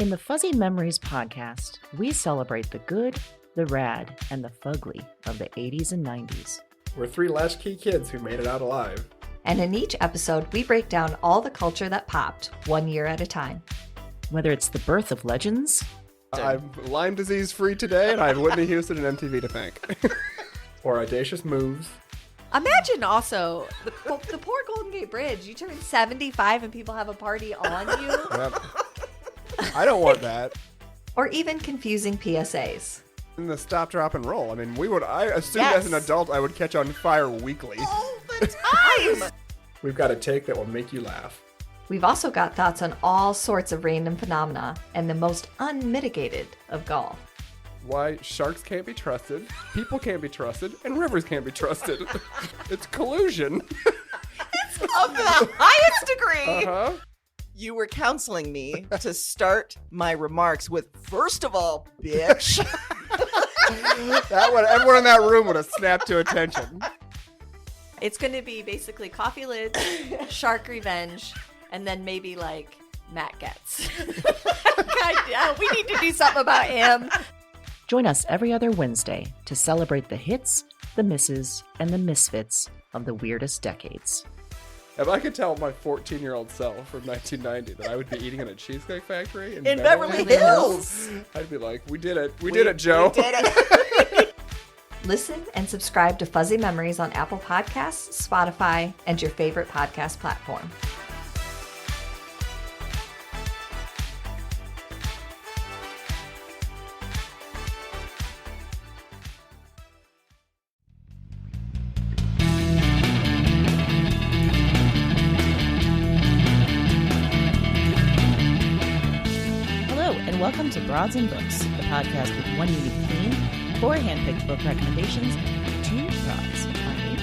In the Fuzzy Memories podcast, we celebrate the good, the rad, and the fugly of the 80s and 90s. We're three latchkey kids who made it out alive. And in each episode, we break down all the culture that popped, 1 year at a time. Whether it's the birth of legends... I'm Lyme disease free today, and I have Whitney Houston and MTV to thank. Or audacious moves. Imagine also the poor Golden Gate Bridge. You turn 75 and people have a party on you. Yep. I don't want that. Or even confusing PSAs. And the stop, drop, and roll. I mean, I assumed as an adult I would catch on fire weekly. All the time! We've got a take that will make you laugh. We've also got thoughts on all sorts of random phenomena and the most unmitigated of golf. Why sharks can't be trusted, people can't be trusted, and rivers can't be trusted. It's collusion. It's of the highest degree. Uh-huh. You were counseling me to start my remarks with, first of all, bitch. Everyone in that room would have snapped to attention. It's going to be basically coffee lids, shark revenge, and then maybe like Matt Getz. God, we need to do something about him. Join us every other Wednesday to celebrate the hits, the misses, and the misfits of the weirdest decades. If I could tell my 14-year-old self from 1990 that I would be eating in a Cheesecake Factory in Beverly Hills, I'd be like, we did it. We did it, Joe. We did it. Listen and subscribe to Fuzzy Memories on Apple Podcasts, Spotify, and your favorite podcast platform. Welcome to Broads and Books, the podcast with one unique theme, 4 handpicked book recommendations, 2 broads. I'm Amy.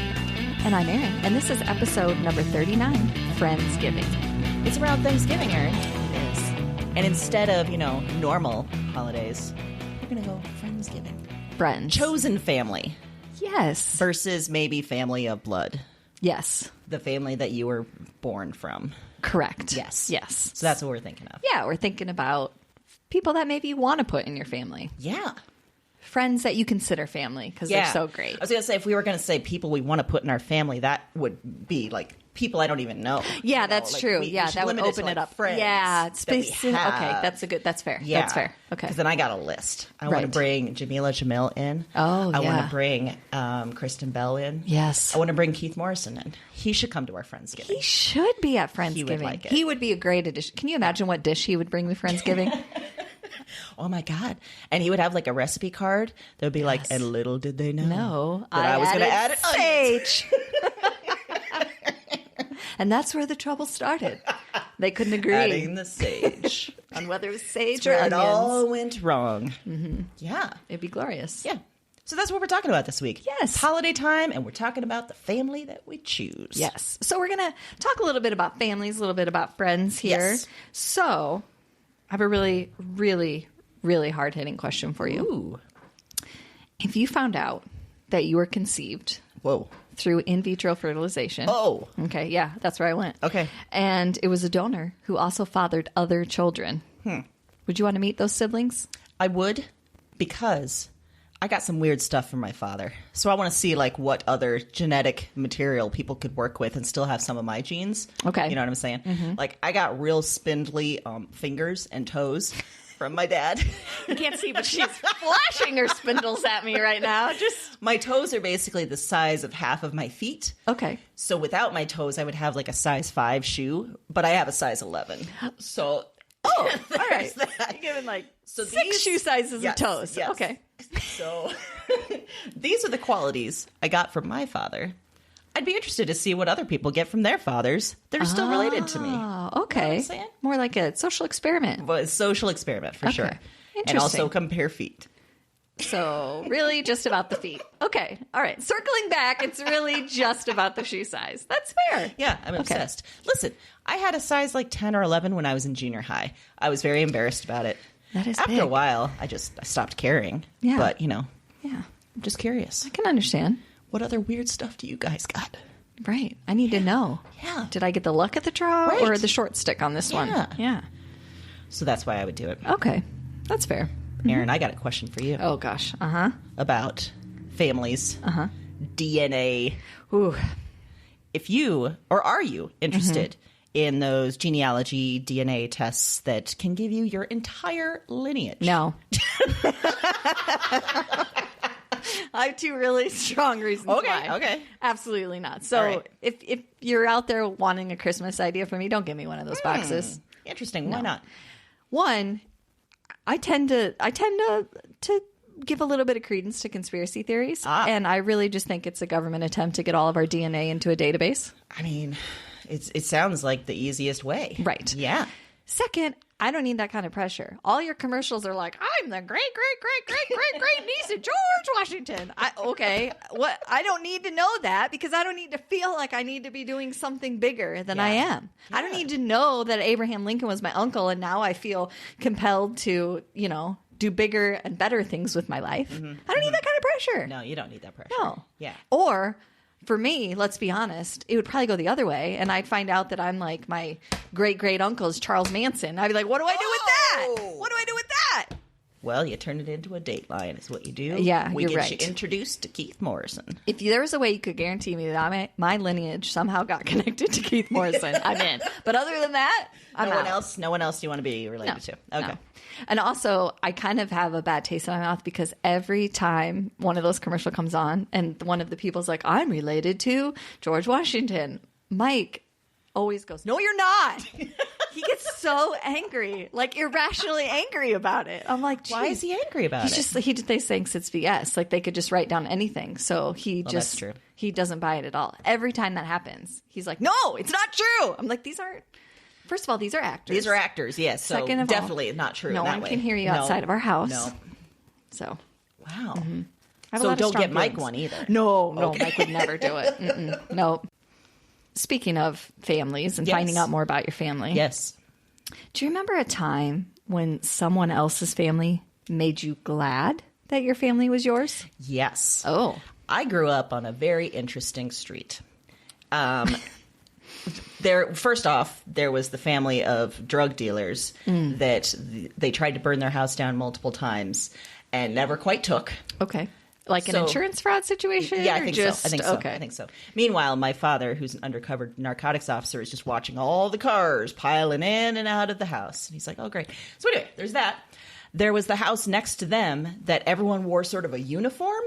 And I'm Erin, and this is episode number 39, Friendsgiving. It's around Thanksgiving, Erin. It is. And instead of, normal holidays, we're going to go Friendsgiving. Friends. Chosen family. Yes. Versus maybe family of blood. Yes. The family that you were born from. Correct. Yes. Yes. So that's what we're thinking of. Yeah, we're thinking about people that maybe you want to put in your family. Yeah. Friends that you consider family because they're so great. I was going to say, if we were going to say people we want to put in our family, that would be like people I don't even know. Yeah, that's true. We that would open it up. Friends yeah, it's okay, that's fair. Yeah. That's fair. Okay. Because then I got a list. I want to bring Jamila Jamil in. Oh, I want to bring Kristen Bell in. Yes. I want to bring Keith Morrison in. He should come to our Friendsgiving. He should be at Friendsgiving. He would like it. He would be a great addition. Can you imagine what dish he would bring to Friendsgiving? Oh my God. And he would have like a recipe card that would be like, and little did they know that I was going to add sage. And that's where the trouble started. They couldn't agree. Adding the sage. On whether it was sage Where or it onions. all went wrong. Mm-hmm. Yeah. It'd be glorious. Yeah. So that's what we're talking about this week. Yes. It's holiday time, and we're talking about the family that we choose. Yes. So we're going to talk a little bit about families, a little bit about friends here. Yes. So I have a really, really, really hard-hitting question for you. Ooh. If you found out that you were conceived through in vitro fertilization. Oh. Okay, yeah, that's where I went. Okay. And it was a donor who also fathered other children. Would you want to meet those siblings? I would, because I got some weird stuff from my father. So I want to see like what other genetic material people could work with and still have some of my genes. Okay. You know what I'm saying? Mm-hmm. Like I got real spindly fingers and toes from my dad. You can't see, but she's flashing her spindles at me right now. Just my toes are basically the size of half of my feet. Okay. So without my toes, I would have like a size 5 shoe, but I have a size 11. So all right. That. You're giving like so 6 shoe sizes yes, of toes. Yes. Okay. So these are the qualities I got from my father. I'd be interested to see what other people get from their fathers that are still related to me. Oh, okay. You know what I'm saying? More like a social experiment. But it's a social experiment for sure. Interesting. And also compare feet. So really just about the feet. Okay. All right. Circling back, it's really just about the shoe size. That's fair. Yeah, I'm obsessed. Listen, I had a size like 10 or 11 when I was in junior high. I was very embarrassed about it. That is After big. a while, I stopped caring. Yeah. But, Yeah. I'm just curious. I can understand. What other weird stuff do you guys got? Right. I need to know. Yeah. Did I get the luck of the draw Right. or the short stick on this one? Yeah. Yeah. So that's why I would do it. Okay. That's fair. Erin, I got a question for you. Oh, gosh. Uh-huh. About families, DNA. Ooh. If you, or are you interested in those genealogy DNA tests that can give you your entire lineage? No. I have two really strong reasons why. Okay. Absolutely not. So All right. if you're out there wanting a Christmas idea for me, don't give me one of those boxes. Interesting. Why not? One, I tend to give a little bit of credence to conspiracy theories, and I really just think it's a government attempt to get all of our DNA into a database. I mean, it sounds like the easiest way. Right. Yeah. Second, I don't need that kind of pressure. All your commercials are like, I'm the great niece of George Washington. What? I don't need to know that because I don't need to feel like I need to be doing something bigger than I am. Yeah. I don't need to know that Abraham Lincoln was my uncle and now I feel compelled to, do bigger and better things with my life. I don't need that kind of pressure. No, you don't need that pressure. No. Yeah. Or for me, let's be honest, it would probably go the other way, and I'd find out that I'm like my great uncle is Charles Manson. I'd be like, what do I do with that? What do I do with that? Well, you turn it into a Dateline is what you do. Yeah, we you're get right. you introduced to Keith Morrison. If there was a way you could guarantee me that my lineage somehow got connected to Keith Morrison, I'm in. But other than that, I'm out. No one else you want to be related to. Okay. No. And also, I kind of have a bad taste in my mouth because every time one of those commercials comes on and one of the people's like, I'm related to George Washington, Mike always goes, no, you're not. He gets so angry, like irrationally angry about it. I'm like, why is he angry about it? They thinks it's BS. Like they could just write down anything. So that's true. He doesn't buy it at all. Every time that happens, he's like, no, it's not true. I'm like, first of all, these are actors. These are actors, yes. So Second of definitely all, not true. No one can hear you outside of our house. No. So, wow. I have a So lot of don't strong get Mike feelings. one either. No, Mike would never do it. No. Speaking of families and finding out more about your family. Yes. Do you remember a time when someone else's family made you glad that your family was yours? Yes. Oh. I grew up on a very interesting street. First off, there was the family of drug dealers that they tried to burn their house down multiple times and never quite took. Okay. Like an insurance fraud situation? Yeah, I think so. Okay. I think so. Meanwhile, my father, who's an undercover narcotics officer, is just watching all the cars piling in and out of the house. And he's like, oh, great. So anyway, there's that. There was the house next to them that everyone wore sort of a uniform.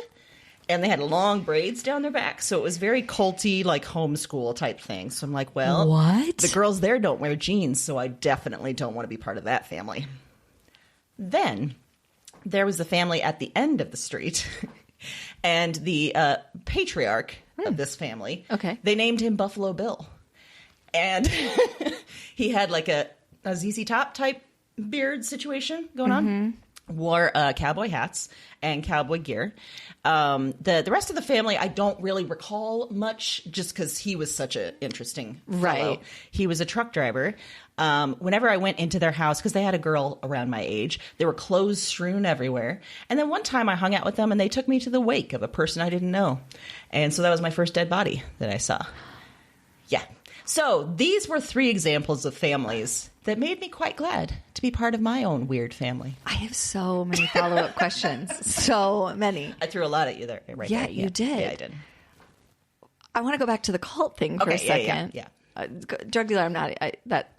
And they had long braids down their back. So it was very culty, like homeschool type thing. So I'm like, well, what? The girls there don't wear jeans, so I definitely don't want to be part of that family. Then there was the family at the end of the street. And the patriarch of this family, they named him Buffalo Bill. And he had like a ZZ Top type beard situation going on. Wore cowboy hats and cowboy gear. The rest of the family, I don't really recall much just because he was such an interesting fellow. Right. He was a truck driver. Whenever I went into their house, because they had a girl around my age, there were clothes strewn everywhere. And then one time I hung out with them and they took me to the wake of a person I didn't know. And so that was my first dead body that I saw. Yeah. So these were 3 examples of families that made me quite glad to be part of my own weird family. I have so many follow-up questions. So many. I threw a lot at you there. Right Yeah, there. you did. Yeah, I did. I want to go back to the cult thing for a second. Yeah. Drug dealer, I'm not.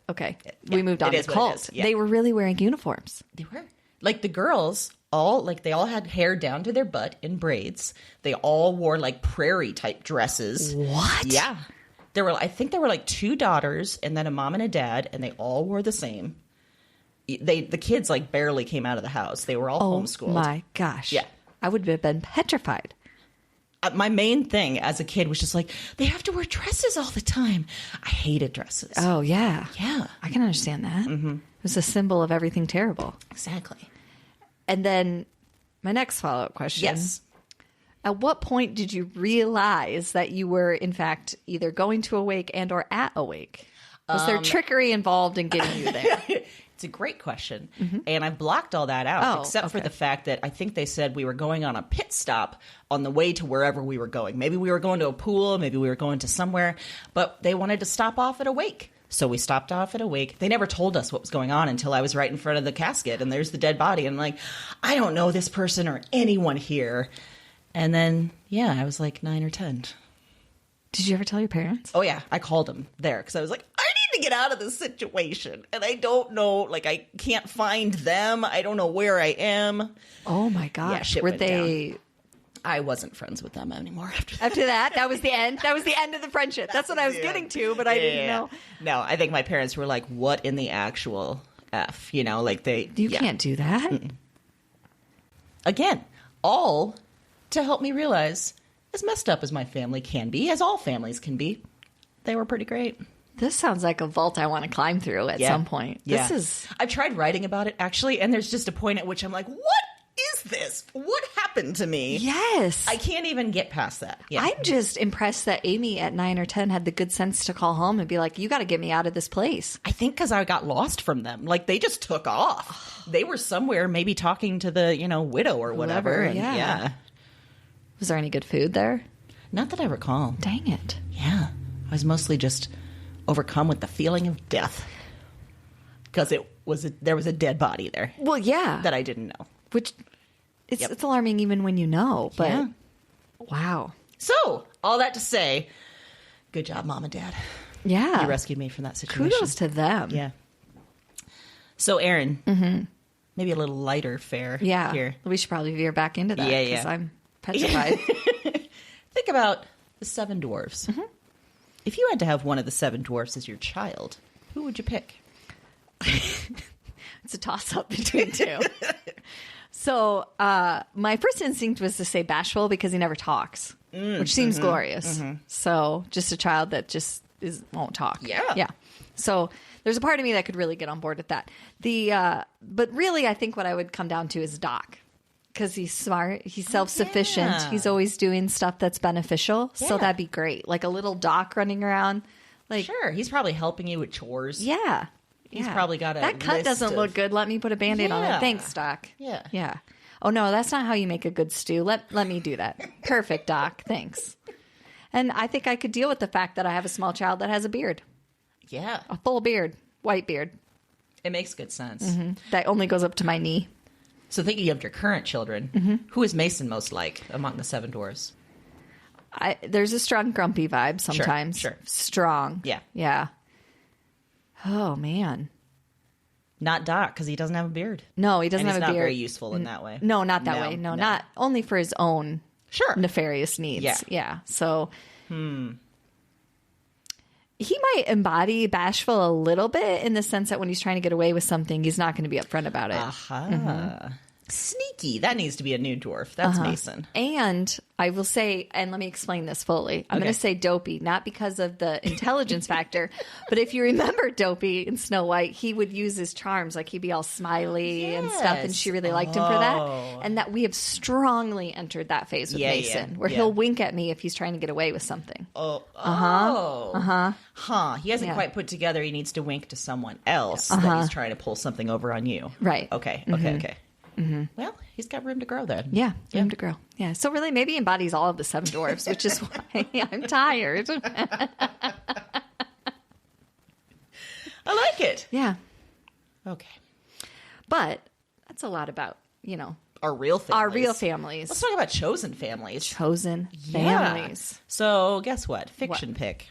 Okay. Yeah, we moved on it to is what it cult. is. Yeah. They were really wearing uniforms. They were. Like the girls, they all had hair down to their butt in braids. They all wore like prairie type dresses. What? Yeah. I think there were like 2 daughters and then a mom and a dad, and they all wore the same. The kids like barely came out of the house. They were all homeschooled. Oh my gosh. Yeah. I would have been petrified. My main thing as a kid was just like, they have to wear dresses all the time. I hated dresses. Oh, yeah. Yeah. I can understand that. It was a symbol of everything terrible. Exactly. And then my next follow-up question. Yes. At what point did you realize that you were, in fact, either going to a wake and or at a wake? Was there trickery involved in getting you there? It's a great question. And I blocked all that out, except for the fact that I think they said we were going on a pit stop on the way to wherever we were going. Maybe we were going to a pool, maybe we were going to somewhere, but they wanted to stop off at a wake. So we stopped off at a wake. They never told us what was going on until I was right in front of the casket, and there's the dead body. And I'm like, I don't know this person or anyone here. And then, yeah, I was like 9 or 10. Did you ever tell your parents? Oh, yeah. I called them there because I was like, I need to get out of this situation. And I don't know, like, I can't find them. I don't know where I am. Oh, my gosh. Yeah, shit Were went they... down. I wasn't friends with them anymore after that. After that, that was the end. That was the end of the friendship. That's what I was getting to, but I didn't know. No, I think my parents were like, what in the actual F? You know, like they... You can't do that. Mm-mm. Again, all to help me realize, as messed up as my family can be, as all families can be, they were pretty great. This sounds like a vault I want to climb through at some point. Yeah. This is... I've tried writing about it, actually, and there's just a point at which I'm like, what is this? What happened to me? Yes. I can't even get past that. Yeah. I'm just impressed that Amy at 9 or 10 had the good sense to call home and be like, you got to get me out of this place. I think because I got lost from them. Like, they just took off. They were somewhere maybe talking to the, widow or whatever. Whoever, And yeah. Was there any good food there? Not that I recall. Dang it. Yeah. I was mostly just overcome with the feeling of death. Because there was a dead body there Well, yeah. that I didn't know. Which, it's alarming even when you know, but Yeah. wow. So, all that to say, good job, Mom and Dad. Yeah. You rescued me from that situation. Kudos to them. Yeah. So, Erin, maybe a little lighter fare Yeah. here. We should probably veer back into that Yeah, because yeah. I'm petrified. Think about the 7 dwarfs. If you had to have one of the 7 dwarfs as your child, who would you pick? It's a toss-up between two. So my first instinct was to say bashful because he never talks, which seems glorious. So just a child that just won't talk. Yeah. Yeah. So there's a part of me that could really get on board with that. But really, I think what I would come down to is Doc. Because he's smart, he's self-sufficient, yeah. he's always doing stuff that's beneficial. So Yeah. that'd be great. Like a little Doc running around. Like, Sure, he's probably helping you with chores. yeah. He's yeah. probably got a That cut list doesn't of- look good. Let me put a Band-Aid on Yeah. it. Thanks, Doc. Yeah. Yeah. Oh, no, that's not how you make a good stew. Let me do that. Perfect, Doc. Thanks. And I think I could deal with the fact that I have a small child that has a beard. Yeah. A full beard. White beard. It makes good sense. That only goes up to my knee. So thinking of your current children, who is Mason most like among the 7 dwarfs? There's a strong grumpy vibe sometimes. sure. Strong. Yeah. Yeah. Oh, man. Not Doc, because he doesn't have a beard. No, he doesn't And have he's a not beard. very useful in that way. No, not that way. No, not only for his own Sure. nefarious needs. Yeah. Yeah. So he might embody bashful a little bit in the sense that when he's trying to get away with something, he's not going to be upfront about it. Aha. Sneaky. That needs to be a new dwarf. That's Mason. And I will say, and let me explain this fully. I'm going to say dopey, not because of the intelligence factor, but if you remember Dopey in Snow White, he would use his charms. Like he'd be all smiley and stuff, and she really liked him for that. And that we have strongly entered that phase with Mason, where he'll wink at me if he's trying to get away with something. Huh. He hasn't quite put together he needs to wink to someone else that he's trying to pull something over on you. Right. Okay. Well, he's got room to grow then. Yeah, room to grow. Yeah, so really maybe embodies all of the 7 dwarfs, which is why I'm tired. I like it. Yeah, Okay. but that's a lot about, Our real families. our real families. Let's talk about chosen families. Chosen families. So, guess what? Fiction pick.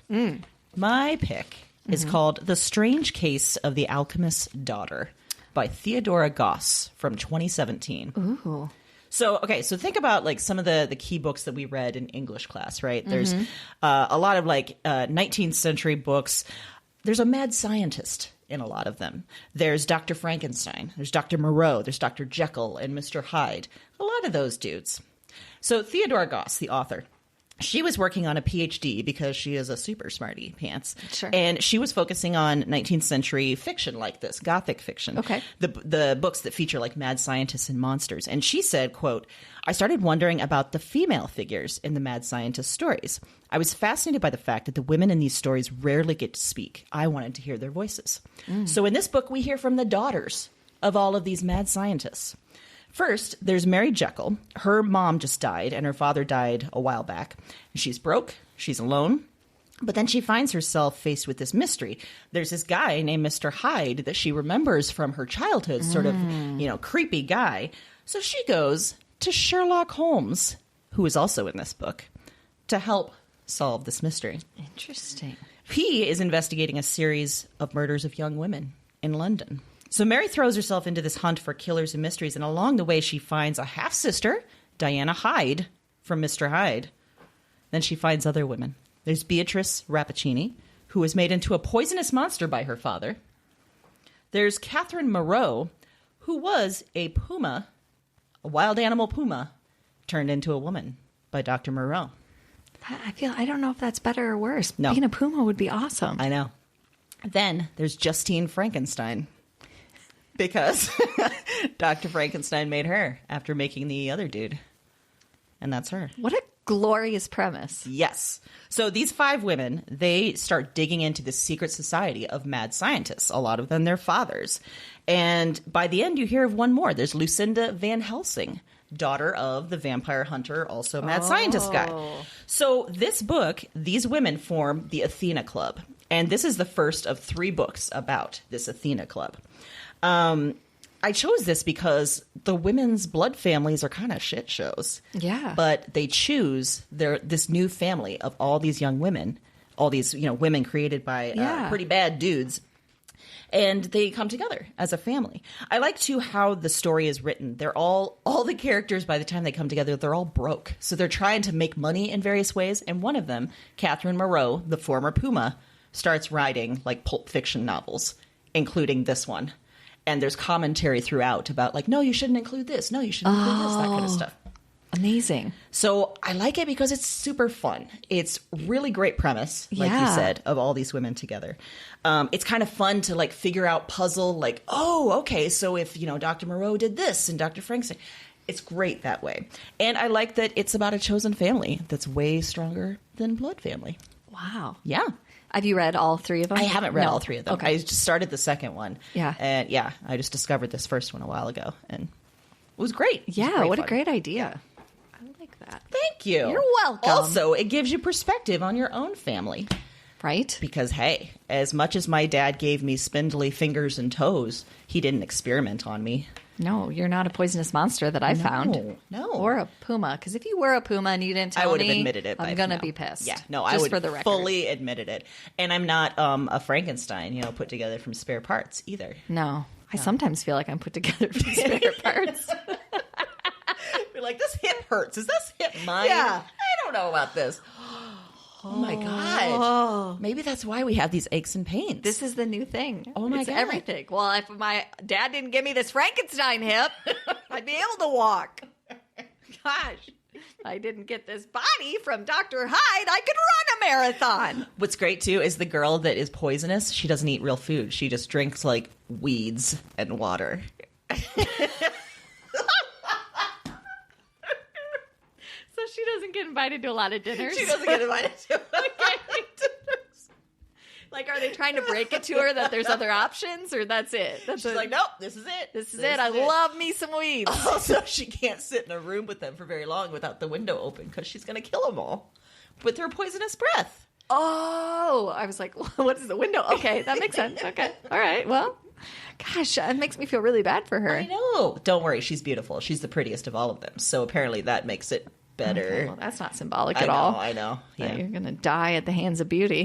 My pick is called The Strange Case of the Alchemist's Daughter by Theodora Goss from 2017. Ooh. So think about like some of the key books that we read in English class, right? There's a lot of like 19th century books. There's a mad scientist in a lot of them. There's Dr. Frankenstein. There's Dr. Moreau. There's Dr. Jekyll and Mr. Hyde. A lot of those dudes. So Theodora Goss, the author, she was working on a PhD because she is a super smarty pants. Sure. And she was focusing on 19th century fiction like this, Gothic fiction. Okay. The books that feature like mad scientists and monsters. And she said, quote, I started wondering about the female figures in the mad scientist stories. I was fascinated by the fact that the women in these stories rarely get to speak. I wanted to hear their voices. So in this book, we hear from the daughters of all of these mad scientists. First, there's Mary Jekyll. Her mom just died, and her father died a while back. She's broke. She's alone. But then she finds herself faced with this mystery. There's this guy named Mr. Hyde that she remembers from her childhood, sort of, creepy guy. So she goes to Sherlock Holmes, who is also in this book, to help solve this mystery. Interesting. He is investigating a series of murders of young women in London. So Mary throws herself into this hunt for killers and mysteries, and along the way she finds a half-sister, Diana Hyde, from Mr. Hyde. Then she finds other women. There's Beatrice Rappaccini, who was made into a poisonous monster by her father. There's Catherine Moreau, who was a puma, a wild animal puma, turned into a woman by Dr. Moreau. I don't know if that's better or worse. No. Being a puma would be awesome. I know. Then there's Justine Frankenstein, because Dr. Frankenstein made her after making the other dude. And that's her. What a glorious premise. Yes. So these 5 women, they start digging into this secret society of mad scientists, a lot of them their fathers. And by the end, you hear of one more. There's Lucinda Van Helsing, daughter of the vampire hunter, also mad scientist guy. So this book, these women form the Athena Club. And this is the first of 3 books about this Athena Club. I chose this because the women's blood families are kind of shit shows. Yeah. But they choose this new family of all these young women, all these women created by pretty bad dudes, and they come together as a family. I like too how the story is written. They're all the characters, by the time they come together, they're all broke. So they're trying to make money in various ways. And one of them, Catherine Moreau, the former puma, starts writing like Pulp Fiction novels, including this one. And there's commentary throughout about like, no, you shouldn't include this. No, you shouldn't include this, that kind of stuff. Amazing. So I like it because it's super fun. It's really great premise, like you said, of all these women together. It's kind of fun to like figure out puzzle, like, oh, okay, so if, Dr. Moreau did this and Dr. Frankenstein. It's great that way. And I like that it's about a chosen family that's way stronger than blood family. Wow. Yeah. Have you read all 3 of them? I haven't read all 3 of them. Okay. I just started the second one. Yeah. And I just discovered this first one a while ago. And it was great. Yeah, what fun. a great idea. I like that. Thank you. You're welcome. Also, it gives you perspective on your own family. Right? Because, hey, as much as my dad gave me spindly fingers and toes, he didn't experiment on me. No, you're not a poisonous monster that I found. No. Or a puma. Because if you were a puma and you didn't tell me, I would have admitted it. I'm going to be pissed. Yeah, no, Just I would for the record. fully admitted it. And I'm not a Frankenstein, put together from spare parts either. No. I sometimes feel like I'm put together from spare parts. You're like, this hip hurts. Is this hip mine? Yeah. I don't know about this. Oh my God. Maybe that's why we have these aches and pains. This is the new thing. Oh my it's God. everything. Well, if my dad didn't give me this Frankenstein hip, I'd be able to walk. Gosh. I didn't get this body from Dr. Hyde. I could run a marathon. What's great, too, is the girl that is poisonous, she doesn't eat real food. She just drinks, like, weeds and water. So she doesn't get invited to a lot of dinners. She doesn't get invited to dinners. Like, are they trying to break it to her that there's other options, or that's it? She's like, nope, this is it. This is it. I love me some weeds. Also, she can't sit in a room with them for very long without the window open because she's going to kill them all with her poisonous breath. Oh, I was like, what is the window? Okay, that makes sense. Okay. All right. Well, gosh, it makes me feel really bad for her. I know. Don't worry. She's beautiful. She's the prettiest of all of them. So apparently that makes it better. Okay, well, that's not symbolic at all. I know. Yeah. You're going to die at the hands of beauty.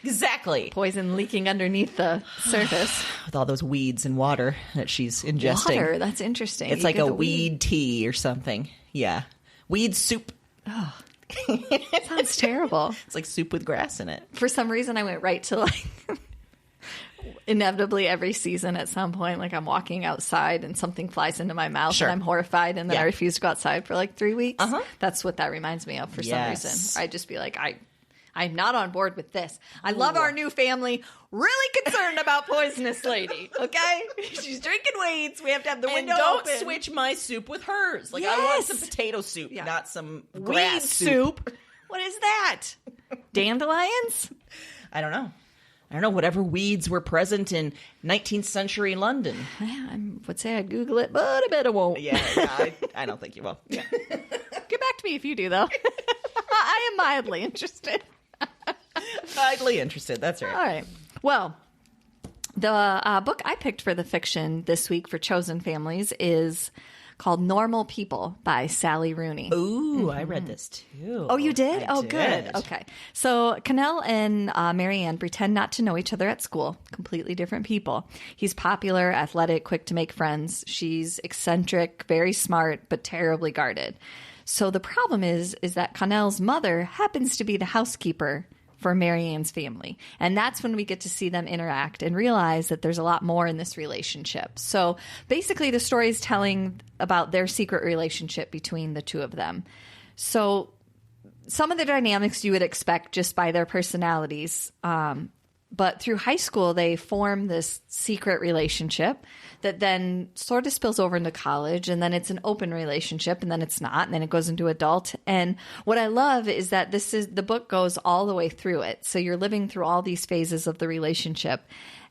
Exactly. Poison leaking underneath the surface. With all those weeds and water that she's ingesting. Water, that's interesting. It's like a weed tea or something. Yeah. Weed soup. Oh, sounds terrible. It's like soup with grass in it. For some reason, I went right to like inevitably every season at some point, like I'm walking outside and something flies into my mouth Sure. and I'm horrified and then Yeah. I refuse to go outside for like 3 weeks. Uh-huh. That's what that reminds me of for some Yes. reason. I'd just be like, I'm not on board with this. I love our new family. Really concerned about poisonous lady. Okay, she's drinking weeds. We have to have the And window don't open. switch my soup with hers. Like I want Yes. some potato soup, Yeah. not some weed grass soup. What is that? Dandelions? I don't know. Whatever weeds were present in 19th century London. Yeah, I would say I'd Google it, but I bet I won't. Yeah, I don't think you will. Yeah. Get back Contact me if you do, though. I am mildly interested. Mildly interested. That's right. All right. Well, the book I picked for the fiction this week for Chosen Families is called Normal People by Sally Rooney. Ooh, I read this too. Oh, you did? I did. Good. Okay. So Connell and Marianne pretend not to know each other at school. Completely different people. He's popular, athletic, quick to make friends. She's eccentric, very smart, but terribly guarded. So the problem is that Connell's mother happens to be the housekeeper for Marianne's family. And that's when we get to see them interact and realize that there's a lot more in this relationship. So basically the story is telling about their secret relationship between the two of them. So some of the dynamics you would expect just by their personalities. But through high school, they form this secret relationship that then sort of spills over into college, and then it's an open relationship, and then it's not, and then it goes into adult. And what I love is that the book goes all the way through it. So you're living through all these phases of the relationship,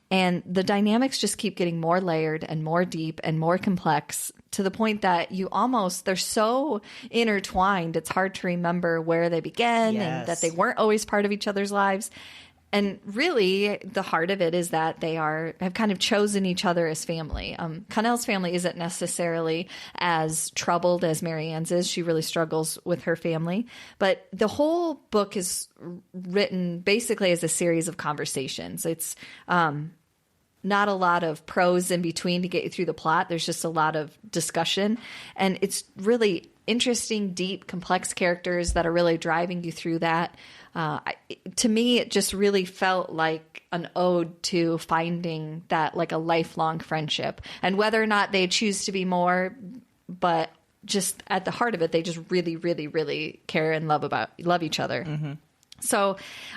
and the dynamics just keep getting more layered and more deep and more complex to the point that they're so intertwined, it's hard to remember where they began and that they weren't always part of each other's lives. And really, the heart of it is that they have kind of chosen each other as family. Connell's family isn't necessarily as troubled as Marianne's is. She really struggles with her family. But the whole book is written basically as a series of conversations. It's not a lot of prose in between to get you through the plot. There's just a lot of discussion. And it's really interesting, deep, complex characters that are really driving you through that. To me, it just really felt like an ode to finding that, like, a lifelong friendship, and whether or not they choose to be more, but just at the heart of it, they just really, really, really care and love each other. Mm-hmm. So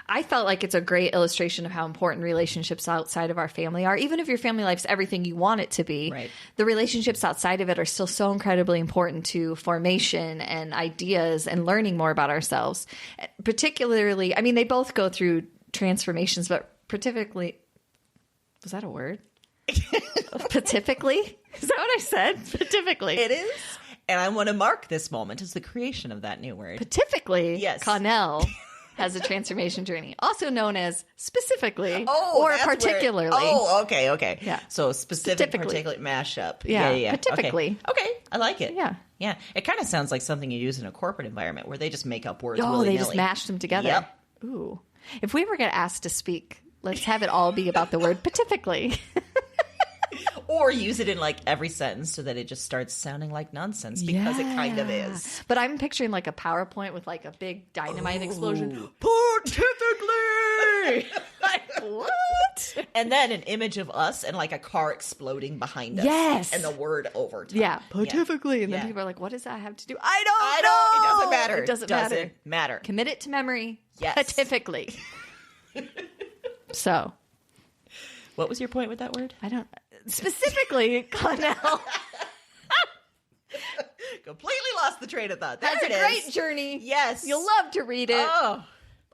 I felt like it's a great illustration of how important relationships outside of our family are. Even if your family life's everything you want it to be, right, the relationships outside of it are still so incredibly important to formation and ideas and learning more about ourselves. Particularly, I mean, they both go through transformations, but particularly, was that a word? Pacifically? Is that what I said? Pacifically. It is. And I want to mark this moment as the creation of that new word. Pacifically, yes. Connell has a transformation journey, also known as specifically or particularly. Okay. Yeah. So particularly mashup. Yeah. Typically. Okay. I like it. Yeah. Yeah. It kind of sounds like something you use in a corporate environment where they just make up words. Oh, they just mash them together. Yep. Ooh. If we were get asked to speak, let's have it all be about the word pacifically. Or use it in like every sentence so that it just starts sounding like nonsense because it kind of is. But I'm picturing like a PowerPoint with like a big dynamite explosion. Pontifically! Like, what? And then an image of us and like a car exploding behind us. Yes. And the word over top. Yeah. Pontifically. Yeah. And then Yeah. people are like, what does that have to do? I don't know. It doesn't matter. It doesn't matter. Commit it to memory. Yes. Pontifically. So. What was your point with that word? I don't. Specifically, Connell. Completely lost the train of thought. That's a great journey. Yes. You'll love to read it. Oh.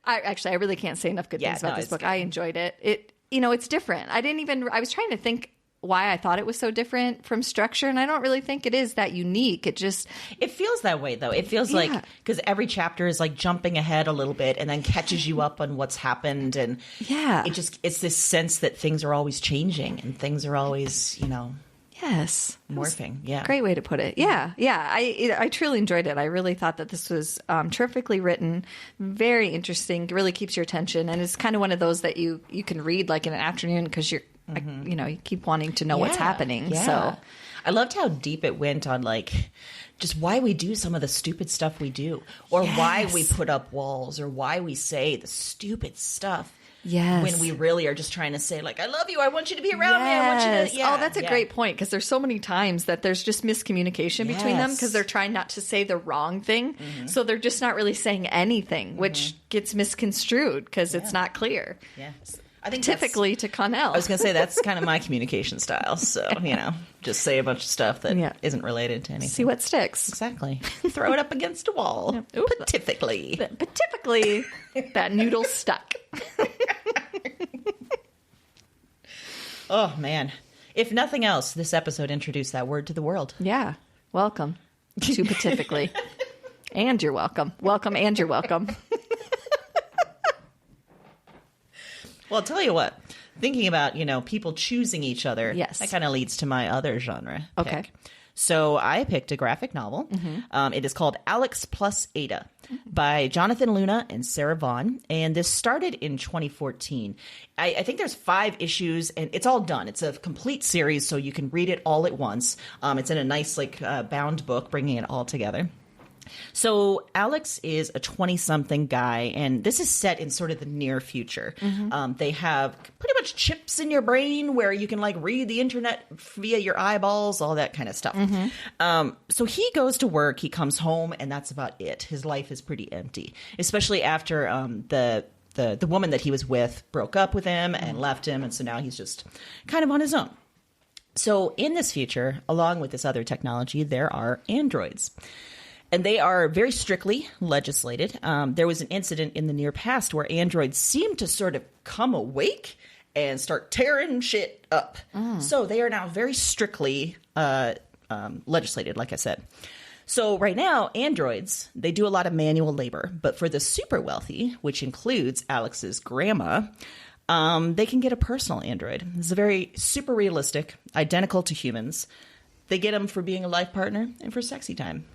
I really can't say enough good things about this book. Good. I enjoyed it. It's different. I was trying to think why I thought it was so different from structure, and I don't really think it is that unique. It feels that way, though. It feels like, because every chapter is like jumping ahead a little bit and then catches you up on what's happened, and it's this sense that things are always changing and things are always, yes, morphing. Yeah, great way to put it. Yeah. I truly enjoyed it. I really thought that this was terrifically written, very interesting. Really keeps your attention, and it's kind of one of those that you can read like in an afternoon because you're. You keep wanting to know what's happening. Yeah. So I loved how deep it went on like just why we do some of the stupid stuff we do, or why we put up walls, or why we say the stupid stuff. Yes. When we really are just trying to say, like, I love you. I want you to be around me. I want you to. Yeah. Oh, that's a great point, because there's so many times that there's just miscommunication between them because they're trying not to say the wrong thing. Mm-hmm. So they're just not really saying anything, which gets misconstrued because it's not clear. Yeah. I think typically to Connell. I was going to say that's kind of my communication style. So, just say a bunch of stuff that isn't related to anything. See what sticks. Exactly. Throw it up against a wall. Yeah. Pontifically. Pontifically, that noodle stuck. Oh, man. If nothing else, this episode introduced that word to the world. Yeah. Welcome to Pontifically. And you're welcome. Welcome and you're welcome. Well, I'll tell you what. Thinking about, people choosing each other. Yes. That kind of leads to my other genre. Okay. Pick. So I picked a graphic novel. It is called Alex plus Ada by Jonathan Luna and Sarah Vaughn. And this started in 2014. I think there's 5 issues and it's all done. It's a complete series, so you can read it all at once. It's in a nice bound book, bringing it all together. So Alex is a 20-something guy, and this is set in sort of the near future. They have pretty much chips in your brain where you can read the internet via your eyeballs, all that kind of stuff. So he goes to work, he comes home, and that's about it. His life is pretty empty, especially after the woman that he was with broke up with him and left him, and so now he's just kind of on his own. So in this future, along with this other technology, there are androids. And they are very strictly legislated. There was an incident in the near past where androids seemed to sort of come awake and start tearing shit up. So they are now very strictly legislated, like I said. So right now, androids, they do a lot of manual labor. But for the super wealthy, which includes Alex's grandma, they can get a personal android. It's a very super realistic, identical to humans. They get them for being a life partner and for sexy time.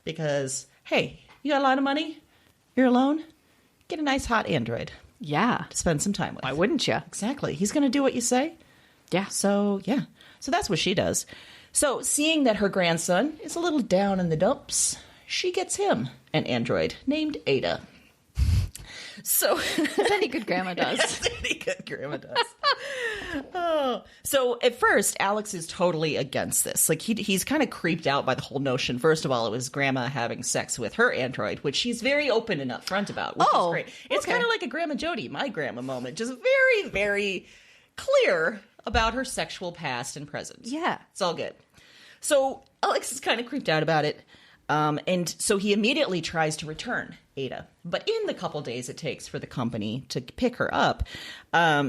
Because, hey, you got a lot of money? You're alone? Get a nice hot android Yeah. to spend some time with. Why wouldn't you? Exactly. He's going to do what you say. Yeah. So, yeah. So that's what she does. So seeing that her grandson is a little down in the dumps, she gets him an android named Ada. So As any good grandma does. As any good grandma does. So at first, Alex is totally against this. He's kind of creeped out by the whole notion. First of all, it was grandma having sex with her android, which she's very open and upfront about, which is great. It's kind of like a Grandma Jody, my grandma moment. Just very, very clear about her sexual past and present. Yeah. It's all good. So Alex is kind of creeped out about it. And so he immediately tries to return Ada. But in the couple days it takes for the company to pick her up,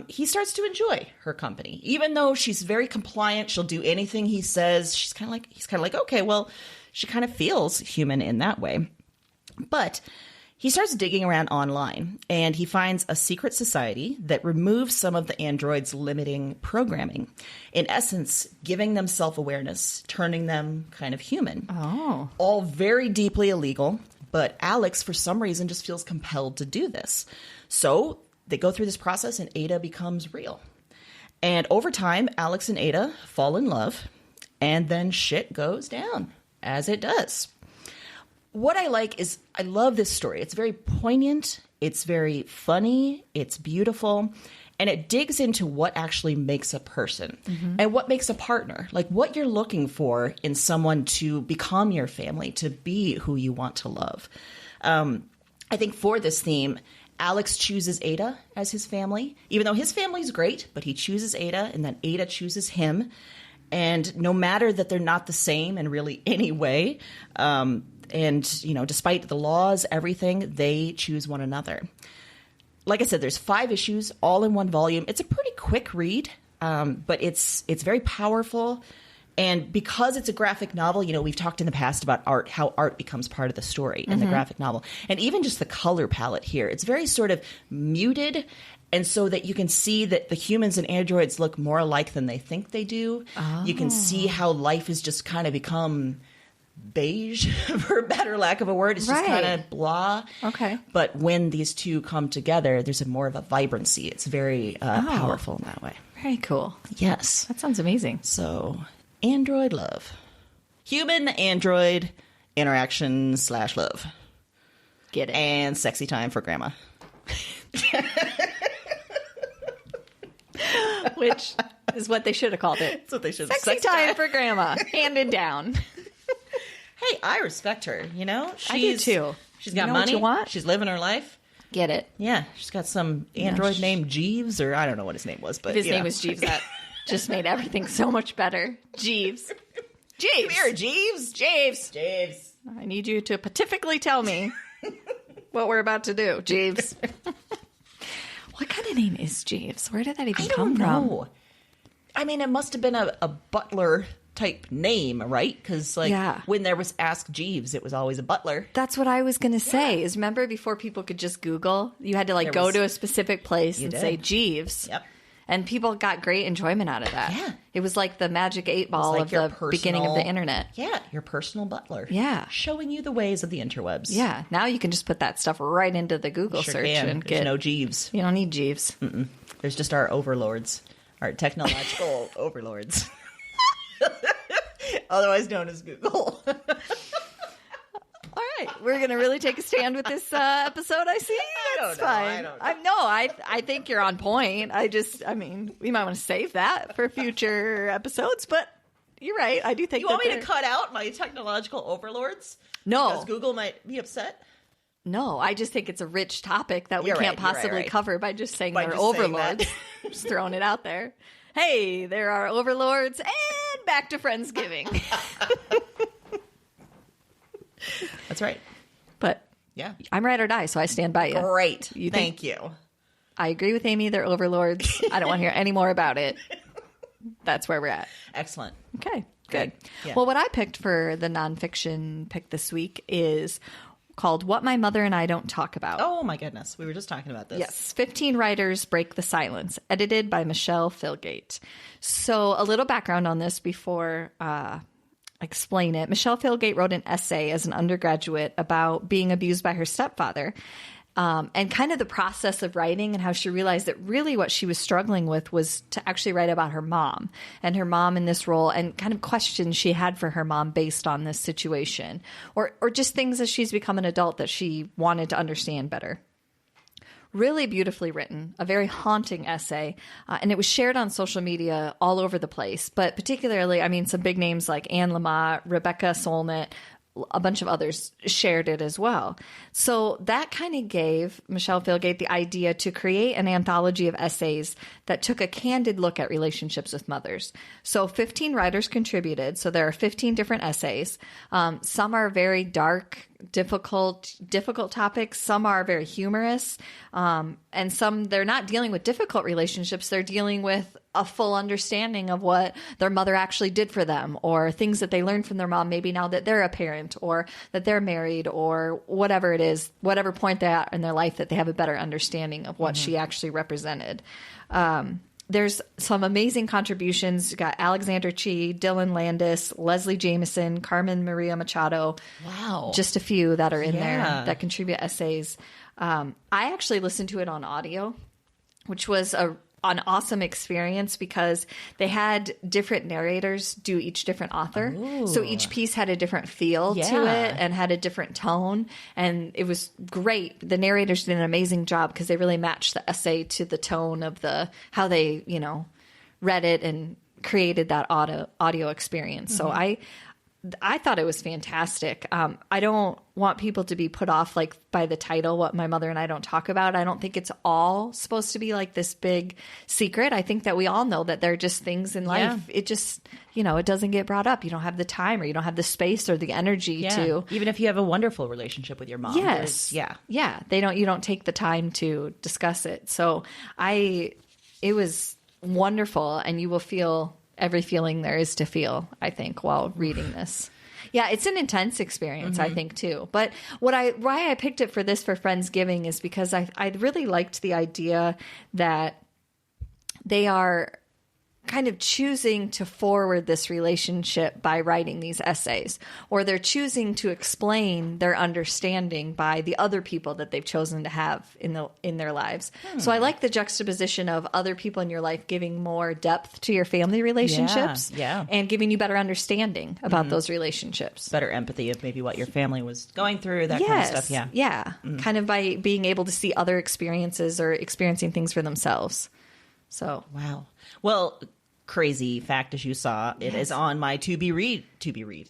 he starts to enjoy her company. Even though she's very compliant, she'll do anything he says. He's kind of like, okay, well, she kind of feels human in that way. But he starts digging around online, and he finds a secret society that removes some of the androids' limiting programming. In essence, giving them self-awareness, turning them kind of human. Oh. All very deeply illegal, but Alex, for some reason, just feels compelled to do this. So they go through this process, and Ada becomes real. And over time, Alex and Ada fall in love, and then shit goes down, as it does. What I like is I love this story. It's very poignant. It's very funny. It's beautiful. And it digs into what actually makes a person and what makes a partner. Like what you're looking for in someone to become your family, to be who you want to love. I think for this theme, Alex chooses Ada as his family, even though his family's great, but he chooses Ada and then Ada chooses him. And no matter that they're not the same in really any way, and, despite the laws, everything, they choose one another. Like I said, there's 5 issues all in one volume. It's a pretty quick read, but it's very powerful. And because it's a graphic novel, we've talked in the past about art, how art becomes part of the story in the graphic novel. And even just the color palette here, it's very sort of muted. And so that you can see that the humans and androids look more alike than they think they do. Oh. You can see how life has just kind of become beige, for better lack of a word. It's just kind of blah. Okay. But when these two come together, there's more of a vibrancy. It's very powerful in that way. Very cool. Yes. That sounds amazing. So, android love. Human-android interaction / love. Get it. And sexy time for grandma. Which is what they should have called it. That's what they should have. Sexy time for grandma. Handed down. Hey, I respect her, I do too. She's got what money. you want? She's living her life. Get it. Yeah, she's got some android named Jeeves, or I don't know what his name was. But if his name was Jeeves, that just made everything so much better. Jeeves. Jeeves. Come here, Jeeves. Jeeves. Jeeves. I need you to pontifically tell me what we're about to do, Jeeves. What kind of name is Jeeves? Where did that even come from? I mean, it must have been a butler type name, right? Because like Yeah. when there was Ask Jeeves, it was always a butler. That's what I was going to say. Is remember before people could just Google, you had to like There go was- to a specific place and did. say Jeeves. Yep. And people got great enjoyment out of that. Yeah. It was like the magic 8-ball like of your the beginning of the personal- internet. Yeah, your personal butler. Yeah. Showing you the ways of the interwebs. Yeah. Now you can just put that stuff right into the Google Sure search can. and There's get. no Jeeves. You don't need Jeeves. There's just our overlords, our technological overlords. Otherwise known as Google. All right, we're gonna really take a stand with this episode. I see. That's fine. I think you're on point. I mean, we might want to save that for future episodes. But you're right. I do think You want that me to cut out my technological overlords? No. Because Google might be upset? No, I just think it's a rich topic that we You're can't right, you're right, possibly right. cover by just saying By they're just saying overlords. Just throwing it out there. Hey, there are overlords, and back to Friendsgiving. That's right. But Yeah. I'm ride or die, so I stand by you. Great. You think- Thank you. I agree with Amy. They're overlords. I don't want to hear any more about it. That's where we're at. Excellent. Okay, good. Yeah. Well, what I picked for the nonfiction pick this week is called What My Mother and I Don't Talk About. Oh my goodness. We were just talking about this. Yes, 15 Writers Break the Silence, edited by Michelle Filgate. So a little background on this before I explain it. Michelle Filgate wrote an essay as an undergraduate about being abused by her stepfather. And kind of the process of writing and how she realized that really what she was struggling with was to actually write about her mom and her mom in this role and kind of questions she had for her mom based on this situation or just things as she's become an adult that she wanted to understand better. Really beautifully written, a very haunting essay, and it was shared on social media all over the place, but particularly, I mean, some big names like Anne Lamott, Rebecca Solnit, a bunch of others shared it as well. So that kind of gave Michelle Filgate the idea to create an anthology of essays that took a candid look at relationships with mothers. So 15 writers contributed. So there are 15 different essays. Some are very dark, difficult topics. Some are very humorous. And some, they're not dealing with difficult relationships. They're dealing with a full understanding of what their mother actually did for them or things that they learned from their mom, maybe now that they're a parent or that they're married or whatever it is, whatever point they're at in their life that they have a better understanding of what she actually represented. There's some amazing contributions. You got Alexander Chee, Dylan Landis, Leslie Jameson, Carmen Maria Machado. Wow. Just a few that are in there Yeah. that contribute essays. I actually listened to it on audio, which was an awesome experience because they had different narrators do each different author. So each piece had a different feel to Yeah. it and had a different tone. And it was great. The narrators did an amazing job because they really matched the essay to the tone of how they, read it and created that audio experience. So I thought it was fantastic. I don't want people to be put off by the title, What My Mother and I Don't Talk About. I don't think it's all supposed to be like this big secret. I think that we all know that there are just things in life. Yeah. It just, it doesn't get brought up. You don't have the time or you don't have the space or the energy to. Even if you have a wonderful relationship with your mom. Yes. Yeah. Yeah. You don't take the time to discuss it. So it was wonderful and you will feel every feeling there is to feel, I think, while reading this. Yeah, it's an intense experience, I think, too. But why I picked it for Friendsgiving is because I really liked the idea that they are kind of choosing to forward this relationship by writing these essays, or they're choosing to explain their understanding by the other people that they've chosen to have in their lives. So I like the juxtaposition of other people in your life giving more depth to your family relationships Yeah. and giving you better understanding about those relationships. Better empathy of maybe what your family was going through, that kind of stuff. Yeah. Yeah. Kind of by being able to see other experiences or experiencing things for themselves. So Wow. Well, crazy fact as you saw, it is on my to be read, to be read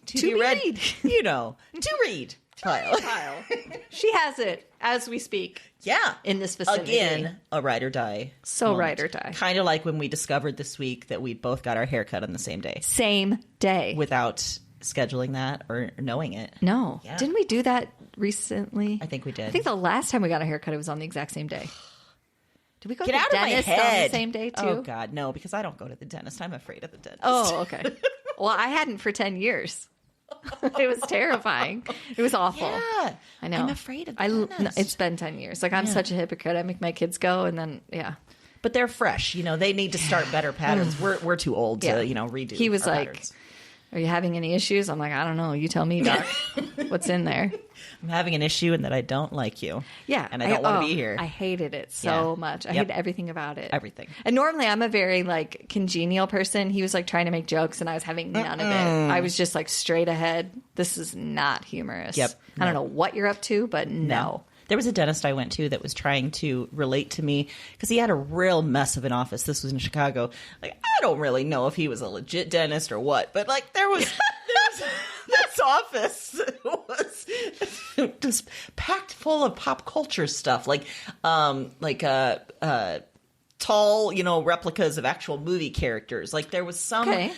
pile. she has it as we speak. Yeah. In this vicinity. Again, a ride or die. So ride or die. Kind of like when we discovered this week that we both got our hair cut on the same day Same day. without scheduling that or knowing it. No. Yeah. Didn't we do that recently? I think we did. I think the last time we got a haircut, it was on the exact same day. Did we go Get to out the of my dentist head. on the same day, too? Oh, God, no, because I don't go to the dentist. I'm afraid of the dentist. Oh, okay. Well, I hadn't for 10 years. It was terrifying. It was awful. Yeah. I know. I'm afraid of the No, dentist. it's been 10 years. Like, I'm such a hypocrite. I make my kids go, and then, But they're fresh. They need to start better patterns. We're too old to, redo. He was our like, patterns. "Are you having any issues?" I'm like, "I don't know. You tell me, doc. What's in there?" I'm having an issue and that I don't like you. Yeah. And I don't want to be here. I hated it so much. I hated everything about it. Everything. And normally I'm a very like congenial person. He was like trying to make jokes and I was having none of it. I was just like straight ahead. This is not humorous. Yep. I don't know what you're up to, but no. There was a dentist I went to that was trying to relate to me because he had a real mess of an office. This was in Chicago. Like, I don't really know if he was a legit dentist or what, but like there was this office was just packed full of pop culture stuff, like tall, replicas of actual movie characters. Like there was some. Okay.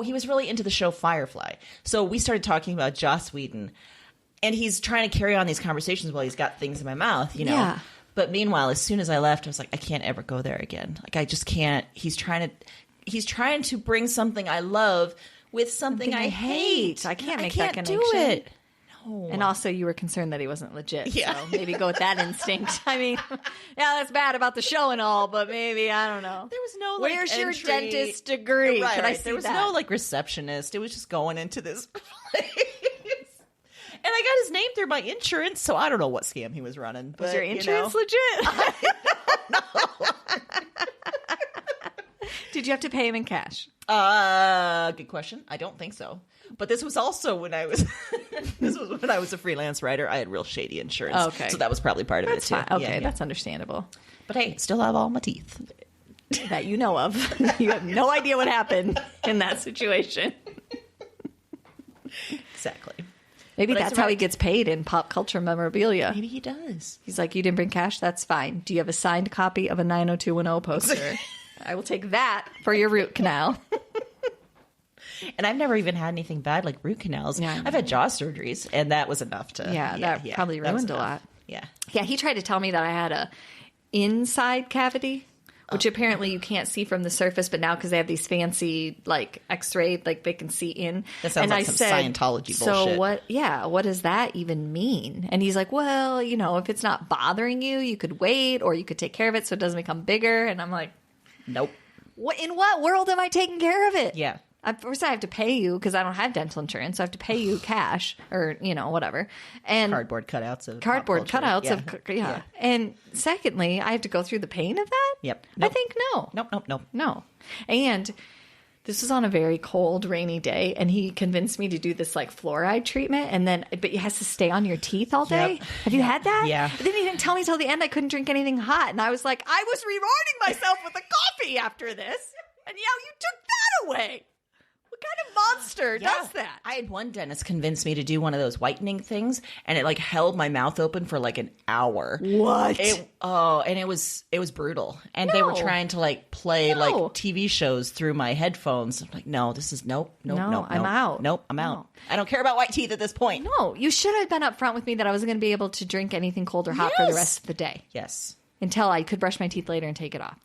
He was really into the show Firefly. So we started talking about Joss Whedon. And he's trying to carry on these conversations while he's got things in my mouth, Yeah. But meanwhile, as soon as I left, I was like, I can't ever go there again. Like, I just can't. He's trying to bring something I love with something I hate. I can't make that that do connection. it. No. And also, you were concerned that he wasn't legit. Yeah. So maybe go with that instinct. I mean, yeah, that's bad about the show and all, but maybe, I don't know. There was no, Where's your entry. dentist degree? Right, Can I see there was that? no, receptionist. It was just going into this place. And I got his name through my insurance, so I don't know what scam he was running. Was but, your insurance legit? Did you have to pay him in cash? Good question. I don't think so. But this was also when I was a freelance writer. I had real shady insurance. Okay. So that was probably part of That's it too. fine. Okay, Yeah. that's understandable. But hey, still have all my teeth. That you know of. You have no idea what happened in that situation. Exactly. Maybe But I that's how he survived. gets paid in pop culture memorabilia. Maybe he does. He's like, you didn't bring cash? That's fine. Do you have a signed copy of a 90210 poster? I will take that for your root canal. And I've never even had anything bad like root canals. Yeah, I know. I've had jaw surgeries, and that was enough to. That probably that was ruined a enough. lot. Yeah. Yeah, he tried to tell me that I had a inside cavity, which apparently you can't see from the surface, but now because they have these fancy X-ray, they can see in. That sounds and like I some said, Scientology So bullshit. what? Yeah, what does that even mean? And he's like, well, if it's not bothering you, you could wait, or you could take care of it so it doesn't become bigger. And I'm like, Nope. in what world am I taking care of it? Yeah. First, I have to pay you because I don't have dental insurance. So I have to pay you cash or, whatever. And Cardboard cutouts of cardboard pop culture. cutouts of yeah. And secondly, I have to go through the pain of that. Yep. I think no. Nope. No. And this was on a very cold, rainy day, and he convinced me to do this fluoride treatment, but it has to stay on your teeth all day. Yep. Have you had that? Yeah. But then he didn't tell me till the end I couldn't drink anything hot, and I was like, I was rewarding myself with a coffee after this, and you took that away. What kind of monster does that? I had one dentist convince me to do one of those whitening things, and it held my mouth open for an hour. What? And it was brutal. And they were No. trying to play No. TV shows through my headphones. I'm like, no, this is nope. No, I'm out. Nope, I'm out. I don't care about white teeth at this point. No, you should have been upfront with me that I wasn't going to be able to drink anything cold or hot for the Yes. rest of the day Yes. until I could brush my teeth later and take it off.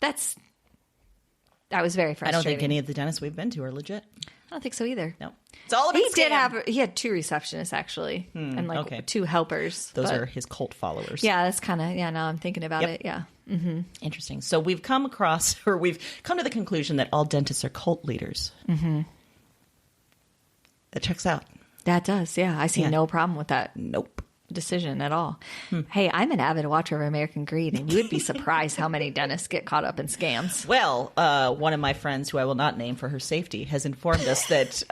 That was very I frustrating. don't think any of the dentists we've been to are legit. I don't think so either. No. It's all a big scam. He had 2 receptionists actually, and okay. 2 helpers. Those but- are his cult followers. Yeah, that's kind of now I'm thinking about Yep. it. Yeah, Interesting. So we've come to the conclusion that all dentists are cult leaders. Mm-hmm. That checks out. that does. Yeah, I see Yeah. no problem with that Nope. decision at all. Hey, I'm an avid watcher of American Greed, and you would be surprised how many dentists get caught up in scams. Well, one of my friends, who I will not name for her safety, has informed us that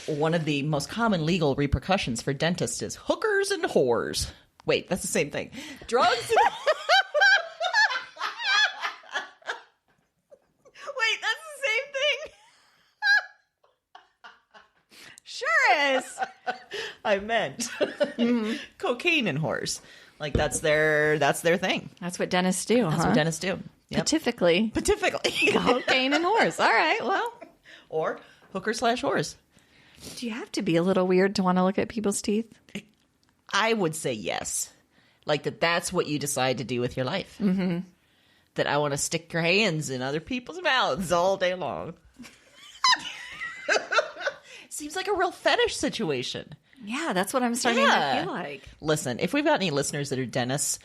one of the most common legal repercussions for dentists is hookers and whores. Wait, that's the same thing. Drugs and... Wait, that's the same thing. Sure is. I meant cocaine and whores. That's their thing. That's what dentists do. That's what dentists do. Yep. Typically, Pontifically. cocaine and horse. All right. Well, Or hooker/whores. do you have to be a little weird to want to look at people's teeth? I would say yes. That's what you decide to do with your life. Mm-hmm. That I want to stick your hands in other people's mouths all day long. Seems like a real fetish situation. Yeah, that's what I'm starting to feel like. Listen, if we've got any listeners that are dentists,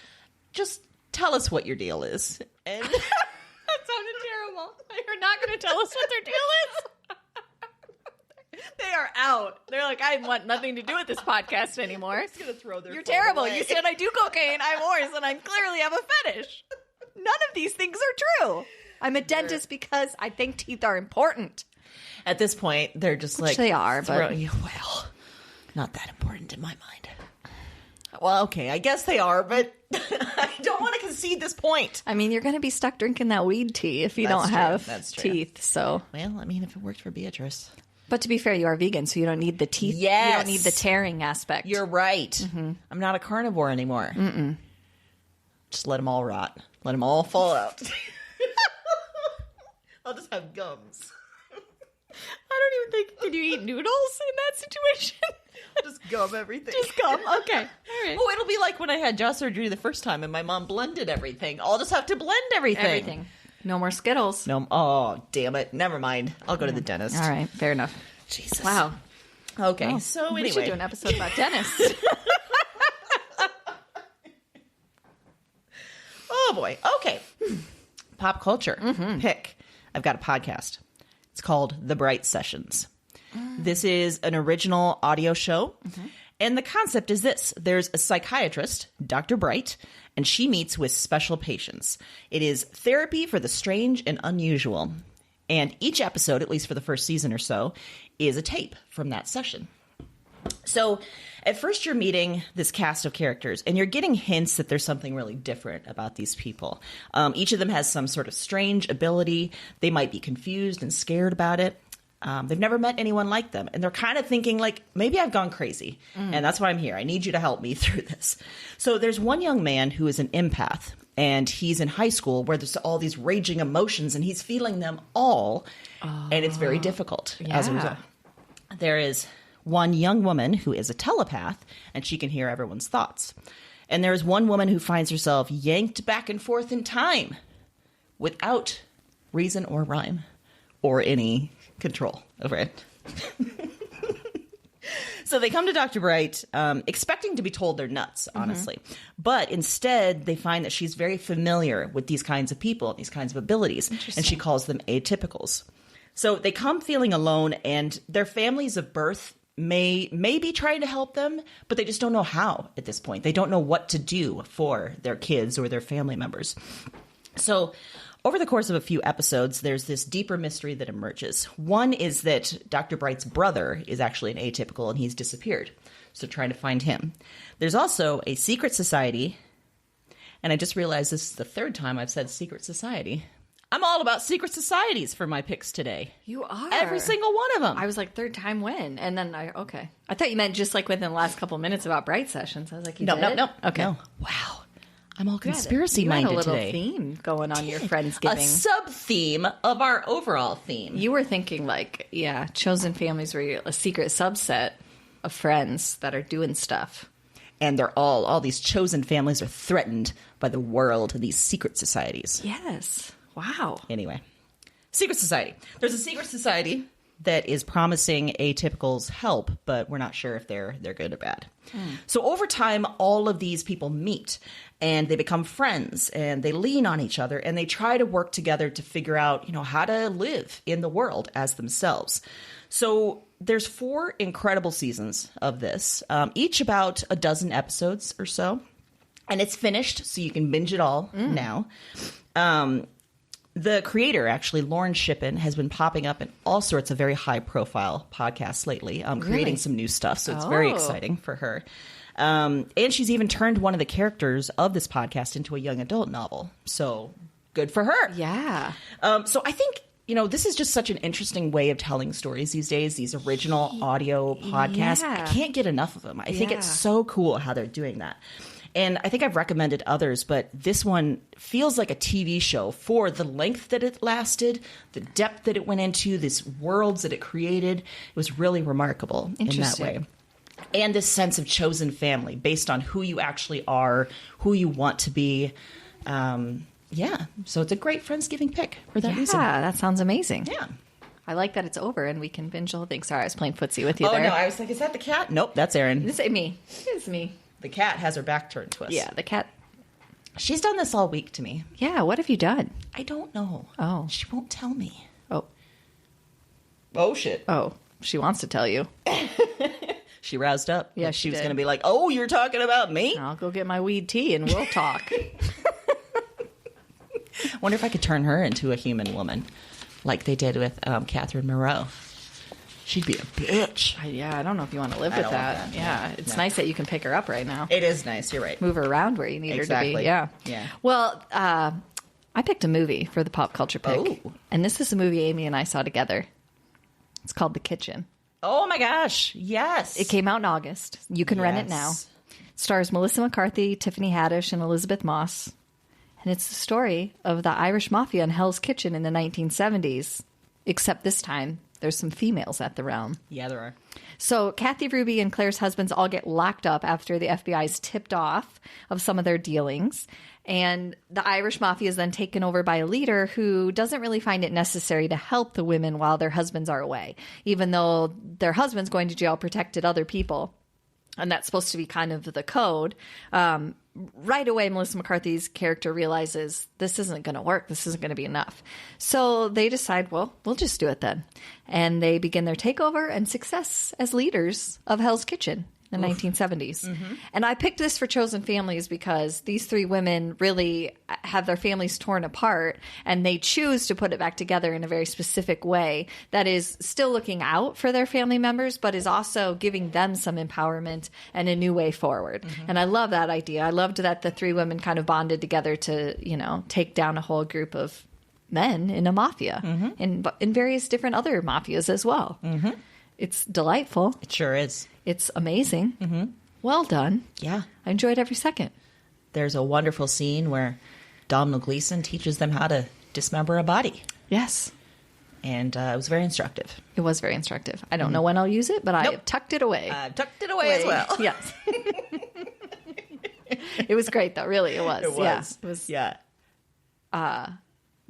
just tell us what your deal is. And That sounded terrible. You're not going to tell us what their deal is? They are out. They're like, I want nothing to do with this podcast anymore. just gonna throw their You're phone terrible. away. You said I do cocaine, I have horse, and I clearly have a fetish. None of these things are true. I'm a dentist because I think teeth are important. At this point, they're just Which like they are, but well, not that important in my mind. Well, okay, I guess they are, but I don't want to concede this point. I mean, you're going to be stuck drinking that weed tea if you That's don't true. have That's true. teeth. So, Well, I mean, if it worked for Beatrice. but to be fair, you are vegan, so you don't need the teeth. Yes. You don't need the tearing aspect. You're right. I'm not a carnivore anymore. Just let them all rot. Let them all fall out. I'll just have gums. I don't even think. Could you eat noodles in that situation? Just gum everything. Just gum. Okay. All right. Oh, it'll be like when I had jaw surgery the first time and my mom blended everything. I'll just have to blend everything. Everything. No more Skittles. No, oh, damn it. Never mind. I'll go to the dentist. All right. Fair enough. Jesus. Wow. Okay. Well, so we anyway. should do an episode about dentists. Oh boy. Okay. Pop culture. Pick. I've got a podcast. It's called The Bright Sessions. This is an original audio show. And the concept is this. There's a psychiatrist, Dr. Bright, and she meets with special patients. It is therapy for the strange and unusual. And each episode, at least for the first season or so, is a tape from that session. So at first you're meeting this cast of characters and you're getting hints that there's something really different about these people. Each of them has some sort of strange ability. They might be confused and scared about it. They've never met anyone like them. And they're kind of thinking like, maybe I've gone crazy. And that's why I'm here. I need you to help me through this. So there's one young man who is an empath. And he's in high school where there's all these raging emotions and he's feeling them all. And it's very difficult as a result. There is one young woman who is a telepath and she can hear everyone's thoughts. And there is one woman who finds herself yanked back and forth in time without reason or rhyme or any control over it. So they come to Dr. Bright expecting to be told they're nuts, honestly. But instead, they find that she's very familiar with these kinds of people, these kinds of abilities, and she calls them atypicals. So they come feeling alone, and their families of birth may be trying to help them, but they just don't know how at this point. They don't know what to do for their kids or their family members. So over the course of a few episodes, there's this deeper mystery that emerges. One is that Dr. Bright's brother is actually an atypical and he's disappeared. So trying to find him. There's also a secret society. And I just realized this is the third time I've said secret society. I'm all about secret societies for my picks today. You are. Every single one of them. I was like, third time when? And then okay. I thought you meant just like within the last couple minutes about Bright Sessions. I was like, you did? No. Okay. No. Wow. I'm all conspiracy you had minded a little today. theme going on your A Friendsgiving. sub-theme of our overall theme. You were thinking like, yeah, chosen families were a secret subset of friends that are doing stuff. And they're all these chosen families are threatened by the world and these secret societies. Yes. Wow. Anyway, secret society. There's a secret society that is promising atypicals help, but we're not sure if they're good or bad. So over time, all of these people meet and they become friends and they lean on each other and they try to work together to figure out, how to live in the world as themselves. So there's 4 incredible seasons of this, each about a dozen episodes or so. And it's finished, so you can binge it all now. The creator, actually, Lauren Shippen, has been popping up in all sorts of very high-profile podcasts lately, creating some new stuff, so it's very exciting for her. And she's even turned one of the characters of this podcast into a young adult novel, so good for her. Yeah. So I think, this is just such an interesting way of telling stories these days, these original audio podcasts. Yeah. I can't get enough of them. I think it's so cool how they're doing that. And I think I've recommended others, but this one feels like a TV show for the length that it lasted, the depth that it went into, these worlds that it created. It was really remarkable in that way. And this sense of chosen family based on who you actually are, who you want to be. So it's a great Friendsgiving pick for that reason. Yeah, that sounds amazing. Yeah. I like that it's over and we can binge the whole thing. Sorry, I was playing footsie with you Oh, there. no, I was like, is that the cat? Nope, that's Erin. It's me. It's me. The cat has her back turned to us. Yeah, the cat. She's done this all week to me. Yeah, what have you done? I don't know. Oh. She won't tell me. Oh. Oh, shit. Oh, she wants to tell you. She roused up. Yeah, Like she was did. going to be like, oh, you're talking about me? I'll go get my weed tea and we'll talk. Wonder if I could turn her into a human woman like they did with Catherine Moreau. She'd be a bitch. I don't know if you want to live I with don't want that. that. Yeah, it's No. nice that you can pick her up right now. It is nice. You're right. Move her around where you need her to Exactly. be. Yeah. Yeah. Well, I picked a movie for the pop culture pick. Oh. And this is a movie Amy and I saw together. It's called The Kitchen. Oh, my gosh. Yes. It came out in August. You can rent it now. Yes. It stars Melissa McCarthy, Tiffany Haddish, and Elizabeth Moss. And it's the story of the Irish Mafia in Hell's Kitchen in the 1970s. Except this time, there's some females at the realm. Yeah, there are. So Kathy Ruby and Claire's husbands all get locked up after the FBI's tipped off of some of their dealings. And the Irish Mafia is then taken over by a leader who doesn't really find it necessary to help the women while their husbands are away, even though their husbands going to jail protected other people. And that's supposed to be kind of the code. Right away, Melissa McCarthy's character realizes this isn't going to work. This isn't going to be enough. So they decide, well, we'll just do it then. And they begin their takeover and success as leaders of Hell's Kitchen in the 1970s. Mm-hmm. And I picked this for Chosen Families because these three women really have their families torn apart and they choose to put it back together in a very specific way that is still looking out for their family members, but is also giving them some empowerment and a new way forward. Mm-hmm. And I love that idea. I loved that the three women kind of bonded together to, take down a whole group of men in a mafia and in various different other mafias as well. Mm-hmm. It's delightful. It sure is. It's amazing. Mm-hmm. Well done. Yeah. I enjoyed every second. There's a wonderful scene where Domhnall Gleeson teaches them how to dismember a body. Yes. And it was very instructive. It was very instructive. I don't know when I'll use it, but I have tucked it away. I've tucked it away as well. Yes. It was great, though. Really, it was. It was. Yeah. It was. Yeah.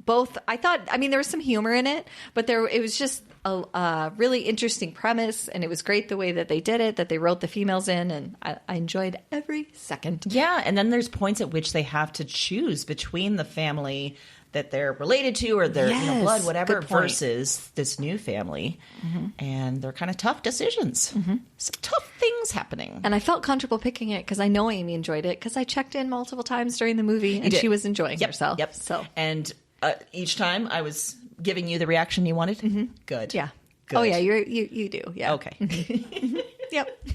Both, I thought, there was some humor in it, but it was just a really interesting premise, and it was great the way that they did it, that they wrote the females in, and I enjoyed every second. Yeah, and then there's points at which they have to choose between the family that they're related to or their blood, whatever, versus this new family. Mm-hmm. And they're kind of tough decisions. Mm-hmm. Some tough things happening. And I felt comfortable picking it because I know Amy enjoyed it because I checked in multiple times during the movie, and she was enjoying herself. Yep. So. And each time I was giving you the reaction you wanted. Mm-hmm. Good. Yeah. Good. Oh, yeah, you do. Yeah. Okay. Yep.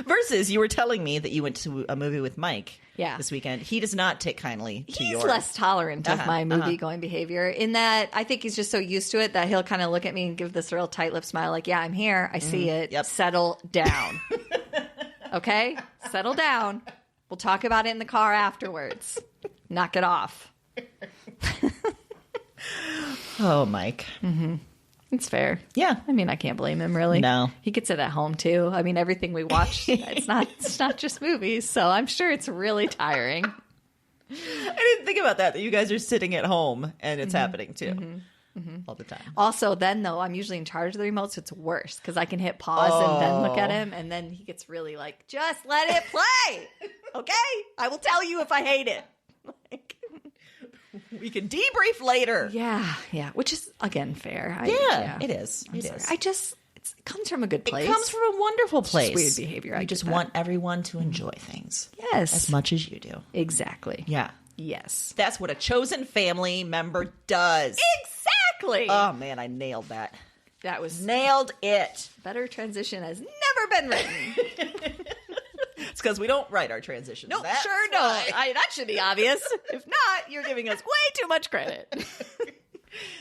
Versus you were telling me that you went to a movie with Mike this weekend. He does not take kindly to He's your... less tolerant of my movie-going behavior in that I think he's just so used to it that he'll kind of look at me and give this real tight-lipped smile like, yeah, I'm here. I see it. Yep. Settle down. Okay? Settle down. We'll talk about it in the car afterwards. Knock it off. Oh, Mike. Mm-hmm. It's fair. Yeah. I can't blame him, really. No. He gets it at home, too. Everything we watch, it's not just movies, so I'm sure it's really tiring. I didn't think about that you guys are sitting at home and it's happening, too. All the time. Also, then, though, I'm usually in charge of the remote, so it's worse because I can hit pause and then look at him, and then he gets really like, just let it play, okay? I will tell you if I hate it. We can debrief later. Yeah, which is, again, fair. It is. It comes from a good place. It comes from a wonderful place. It's weird behavior. I just want everyone to enjoy things. Yes. As much as you do. Exactly. Yeah. Yes. That's what a chosen family member does. Exactly. Oh, man, I nailed that. That was Nailed it. better transition has never been written. It's because we don't write our transitions. Nope, That's sure don't. That should be obvious. If not, you're giving us way too much credit.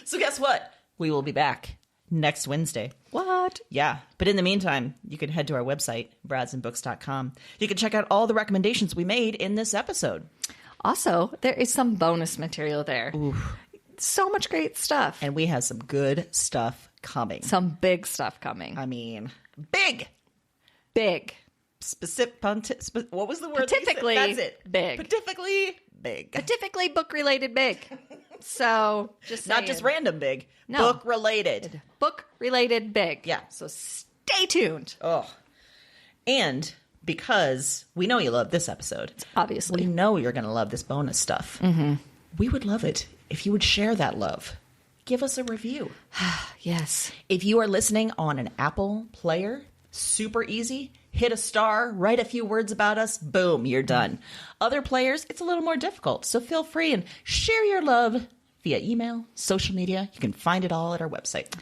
So guess what? We will be back next Wednesday. What? Yeah. But in the meantime, you can head to our website, bradsandbooks.com. You can check out all the recommendations we made in this episode. Also, there is some bonus material there. Oof. So much great stuff. And we have some good stuff coming. Some big stuff coming. Big. Big. What was the word? Pontifically That's it. big. Pontifically big. Pontifically book-related big. So just Not just saying. random big. No. Book related. Book related big. Yeah. So stay tuned. Oh. And because we know you love this episode, Obviously. we know you're going to love this bonus stuff. We would love it if you would share that love. Give us a review. Yes. If you are listening on an Apple player, super easy. Hit a star, write a few words about us, boom, you're done. Other players, it's a little more difficult, so feel free and share your love via email, social media. You can find it all at our website.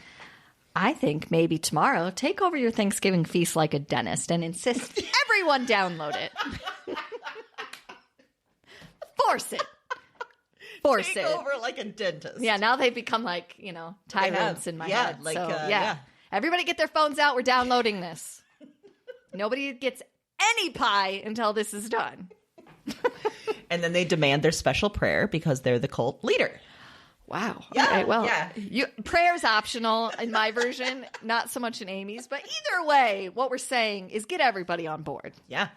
I think maybe tomorrow, take over your Thanksgiving feast like a dentist and insist everyone download it. Force it. Force Take it. over like a dentist. Yeah, now they've become like, tyrants in my head. like, so, yeah. Everybody get their phones out. We're downloading this. Nobody gets any pie until this is done. And then they demand their special prayer because they're the cult leader. Wow. Yeah, Okay, well, yeah. prayer's optional in my version, not so much in Amy's. But either way, what we're saying is get everybody on board. Yeah.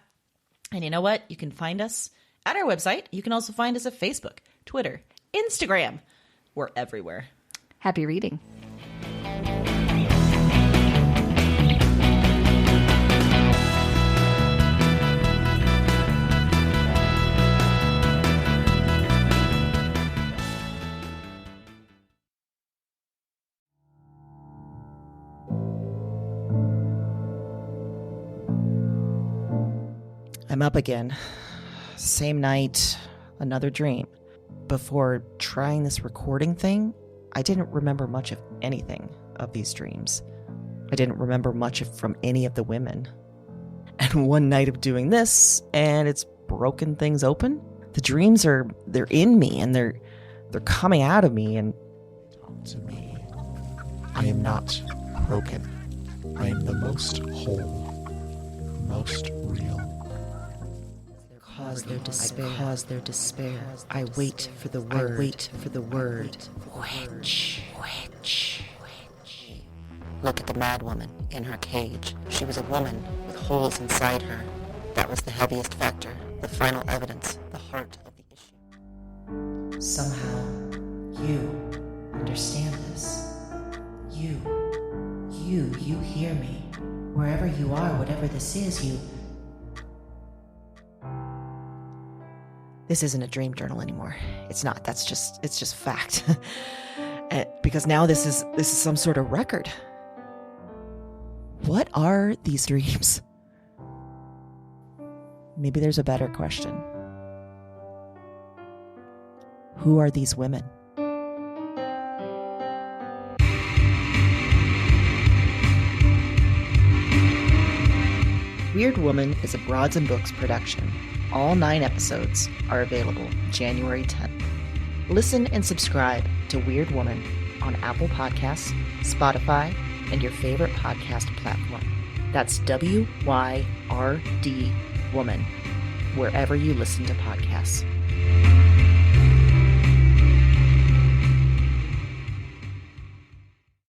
And you know what? You can find us at our website. You can also find us at Facebook, Twitter, Instagram. We're everywhere. Happy reading. I'm up again. Same night, another dream. Before trying this recording thing, I didn't remember much of anything of these dreams. I didn't remember much from any of the women. And one night of doing this, and it's broken things open. The dreams they're in me, and they're coming out of me, and Talk to me. I am not broken. I am the most whole, most real. cause their despair. I wait for the word. Witch. Look at the mad woman in her cage. She was a woman with holes inside her. That was the heaviest factor, the final evidence, the heart of the issue. Somehow, you understand this. You hear me. Wherever you are, whatever this is, you... This isn't a dream journal anymore. It's not. It's just fact. Because now this is some sort of record. What are these dreams? Maybe there's a better question. Who are these women? Weird Woman is a Broads and Books production. All 9 episodes are available January 10th. Listen and subscribe to Weird Woman on Apple Podcasts, Spotify, and your favorite podcast platform. That's WYRD Woman, wherever you listen to podcasts.